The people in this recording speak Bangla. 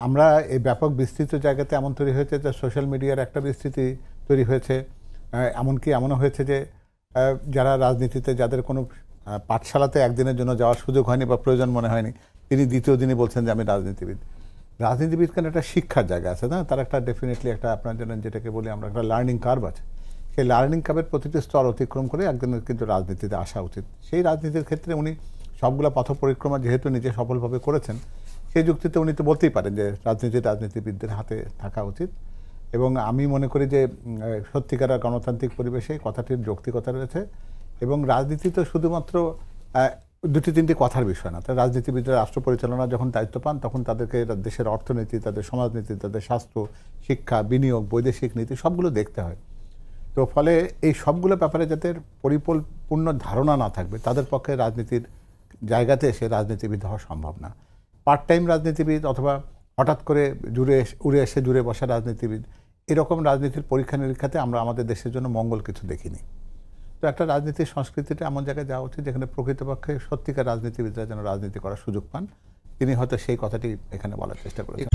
আমরা এই ব্যাপক বিস্তৃত জায়গাতে এমন তৈরি হয়েছে যে সোশ্যাল মিডিয়ার একটা বিস্তৃতি তৈরি হয়েছে। এমনকি এমনও হয়েছে যে যারা রাজনীতিতে যাদের কোনো পাঠশালাতে একদিনের জন্য যাওয়ার সুযোগ হয়নি বা প্রয়োজন মনে হয়নি, তিনি দ্বিতীয় দিনই বলছেন যে আমি রাজনীতিবিদ। রাজনীতিবিদ কেন একটা শিক্ষার জায়গা আছে না? তার একটা ডেফিনেটলি একটা আপনার জন্য যেটাকে বলি আমরা একটা লার্নিং কার্ভ আছে। সেই লার্নিং কার্ভের প্রতিটি স্তর অতিক্রম করে একজনের কিন্তু রাজনীতিতে আসা উচিত। সেই রাজনীতির ক্ষেত্রে উনি সবগুলা পথ পরিক্রমা যেহেতু নিজে সফলভাবে করেছেন, সেই যুক্তিতে উনি তো বলতেই পারেন যে রাজনীতিবিদদের হাতে থাকা উচিত। এবং আমি মনে করি যে সত্যিকার গণতান্ত্রিক পরিবেশে কথাটির যৌক্তিকতা রয়েছে। এবং রাজনীতি তো শুধুমাত্র দুটি তিনটি কথার বিষয় না। তাই রাজনীতিবিদরা রাষ্ট্র পরিচালনার যখন দায়িত্ব পান তখন তাদেরকে দেশের অর্থনীতি, তাদের সমাজনীতি, তাদের স্বাস্থ্য, শিক্ষা, বিনিয়োগ, বৈদেশিক নীতি সবগুলো দেখতে হয়। তো ফলে এই সবগুলো ব্যাপারে যাদের পরিপূর্ণ ধারণা না থাকবে তাদের পক্ষে রাজনীতির জায়গাতে এসে রাজনীতিবিদ হওয়া সম্ভব না। পার্ট টাইম রাজনীতিবিদ অথবা হঠাৎ করে উড়ে এসে জুড়ে বসা রাজনীতিবিদ, এরকম রাজনীতির পরীক্ষা নিরীক্ষাতে আমরা আমাদের দেশের জন্য মঙ্গল কিছু দেখিনি। তো একটা রাজনীতির সংস্কৃতিটা এমন জায়গায় যাওয়া উচিত যেখানে প্রকৃতপক্ষে সত্যিকার রাজনীতিবিদরা যেন রাজনীতি করার সুযোগ পান। তিনি হয়তো সেই কথাটি এখানে বলার চেষ্টা করেছেন।